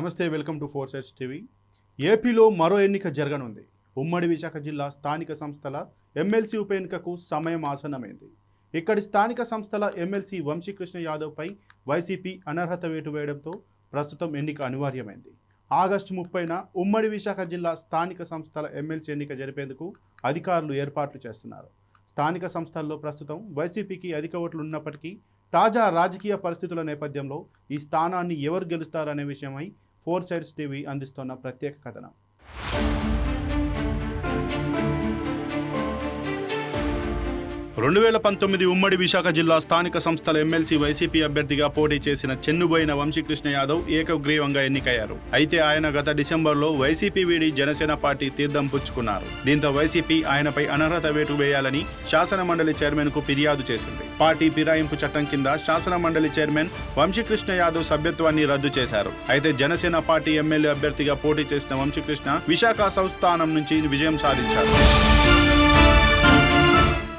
నమస్తే, welcome to four sides TV. ఏపీలో మరో ఎన్నిక జరగనుంది. ఉమ్మడి విశాఖ జిల్లా స్థానిక సంస్థల ఎమ్మెల్సీ ఉప ఎన్నికకు సమయం ఆసన్నమైంది. ఇక్కడి స్థానిక సంస్థల ఎమ్మెల్సీ వంశీకృష్ణ యాదవ్పై వైసీపీ అనర్హత వేటు వేయడంతో ప్రస్తుతం ఎన్నిక అనివార్యమైంది. ఆగస్టు 30న ఉమ్మడి విశాఖ జిల్లా స్థానిక సంస్థల ఎమ్మెల్సీ ఎన్నిక జరిపేందుకు అధికారులు ఏర్పాట్లు చేస్తున్నారు. స్థానిక సంస్థల్లో ప్రస్తుతం వైసీపీకి అధిక ఓట్లు ఉన్నప్పటికీ తాజా రాజకీయ పరిస్థితుల నేపథ్యంలో ఈ స్థానాన్ని ఎవరు గెలుస్తారనే విషయమై ఫోర్ సైడ్స్ టీవీ అందిస్తున్న ప్రత్యేక కథనం. 2019 ఉమ్మడి విశాఖ జిల్లా స్థానిక సంస్థల ఎమ్మెల్సీ వైసీపీ అభ్యర్థిగా పోటీ చేసిన చెన్నుబోయిన వంశీకృష్ణ యాదవ్ ఏకగ్రీవంగా ఎన్నికయ్యారు. అయితే ఆయన గత డిసెంబర్లో వైసీపీ వీడి జనసేన పార్టీ తీర్థం పుచ్చుకున్నారు. దీంతో వైసీపీ ఆయనపై అనర్హత వేటు వేయాలని శాసన మండలి చైర్మన్ కు ఫిర్యాదు చేసింది. పార్టీ ఫిరాయింపు చట్టం కింద శాసన మండలి చైర్మన్ వంశీకృష్ణ యాదవ్ సభ్యత్వాన్ని రద్దు చేశారు. అయితే జనసేన పార్టీ ఎమ్మెల్యే అభ్యర్థిగా పోటీ చేసిన వంశీకృష్ణ విశాఖ సంస్థానం నుంచి విజయం సాధించారు.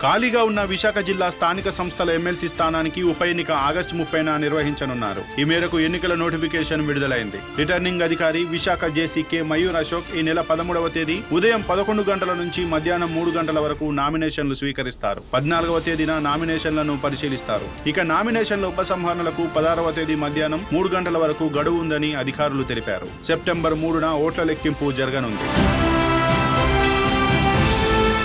ఖాళీగా ఉన్న విశాఖ జిల్లా స్థానిక సంస్థల ఎమ్మెల్సీ స్థానానికి ఉప ఎన్నిక ఆగస్టు 30న నిర్వహించనున్నారు. ఈ మేరకు ఎన్నికల నోటిఫికేషన్ విడుదలైంది. రిటర్నింగ్ అధికారి విశాఖ జేసీ మయూర్ అశోక్ ఈ నెల 13వ తేదీ ఉదయం 11 గంటల నుంచి మధ్యాహ్నం 3 గంటల వరకు నామినేషన్లు స్వీకరిస్తారు. 14వ తేదీన నామినేషన్లను పరిశీలిస్తారు. ఇక నామినేషన్ల ఉపసంహరణలకు 16వ తేదీ మధ్యాహ్నం 3 గంటల వరకు గడువు ఉందని అధికారులు తెలిపారు. సెప్టెంబర్ 3న ఓట్ల లెక్కింపు జరగనుంది.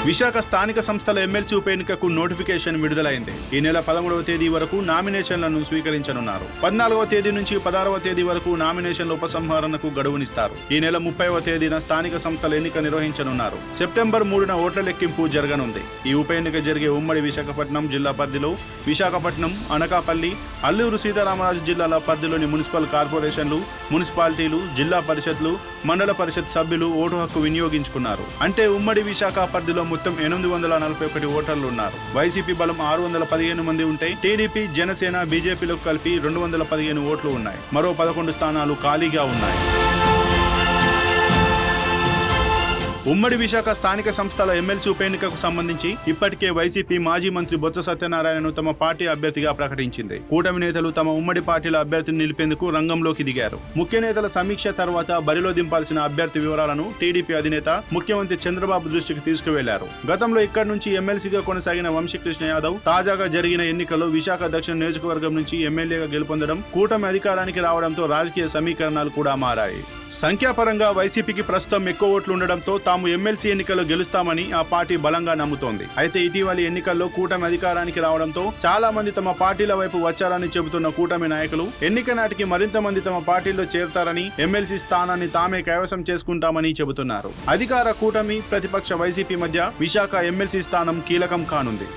విశాఖ స్థానిక సంస్థల ఎమ్మెల్సీ ఉప ఎన్నికకు నోటిఫికేషన్ విడుదలైంది. ఈ నెల 13వ తేదీ వరకు నామినేషన్లను స్వీకరించనున్నారు. 14వ తేదీ నుంచి 16వ తేదీ వరకు నామినేషన్ల ఉపసంహరణకు గడువునిస్తారు. ఈ నెల 30వ తేదీన స్థానిక సంస్థల ఎన్నిక నిర్వహించనున్నారు. సెప్టెంబర్ 3న ఓట్ల లెక్కింపు జరగనుంది. ఈ ఉప ఎన్నిక జరిగే ఉమ్మడి విశాఖపట్నం జిల్లా పరిధిలో విశాఖపట్నం, అనకాపల్లి, అల్లూరు సీతారామరాజు జిల్లాల పరిధిలోని మున్సిపల్ కార్పొరేషన్లు, మున్సిపాలిటీలు, జిల్లా పరిషత్లు, మండల పరిషత్ సభ్యులు ఓటు హక్కు వినియోగించుకున్నారు. అంటే ఉమ్మడి విశాఖ పరిధిలో మొత్తం 841 ఓటర్లు ఉన్నారు. వైసీపీ బలం 615 మంది ఉంటే టీడీపీ, జనసేన, బీజేపీలకు కలిపి 215 ఓట్లు ఉన్నాయి. మరో 11 స్థానాలు ఖాళీగా ఉన్నాయి. ఉమ్మడి విశాఖ స్థానిక సంస్థల ఎమ్మెల్సీ ఉప ఎన్నికకు సంబంధించి ఇప్పటికే వైసీపీ మాజీ మంత్రి బొత్స సత్యనారాయణను తమ పార్టీ అభ్యర్థిగా ప్రకటించింది. కూటమి నేతలు తమ ఉమ్మడి పార్టీల అభ్యర్థిని నిలిపేందుకు రంగంలోకి దిగారు. ముఖ్య నేతల సమీక్ష తర్వాత బరిలో దింపాల్సిన అభ్యర్థి వివరాలను టీడీపీ అధినేత ముఖ్యమంత్రి చంద్రబాబు దృష్టికి తీసుకువెళ్లారు. గతంలో ఇక్కడి నుంచి ఎమ్మెల్సీగా కొనసాగిన వంశీకృష్ణ యాదవ్ తాజాగా జరిగిన ఎన్నికల్లో విశాఖ దక్షిణ నియోజకవర్గం నుంచి ఎమ్మెల్యేగా గెలుపొందడం, కూటమి అధికారానికి రావడంతో రాజకీయ సమీకరణాలు కూడా మారాయి. సంఖ్యాపరంగా వైసీపీకి ప్రస్తుతం ఎక్కువ ఓట్లు ఉండడంతో తాము ఎమ్మెల్సీ ఎన్నికల్లో గెలుస్తామని ఆ పార్టీ బలంగా నమ్ముతోంది. అయితే ఇటీవలి ఎన్నికల్లో కూటమి అధికారానికి రావడంతో చాలా మంది తమ పార్టీల వైపు వచ్చారని చెబుతున్న కూటమి నాయకులు ఎన్నిక నాటికి మరింత మంది తమ పార్టీల్లో చేరతారని, ఎమ్మెల్సీ స్థానాన్ని తామే కైవసం చేసుకుంటామని చెబుతున్నారు. అధికార కూటమి, ప్రతిపక్ష వైసీపీ మధ్య విశాఖ ఎమ్మెల్సీ స్థానం కీలకం కానుంది.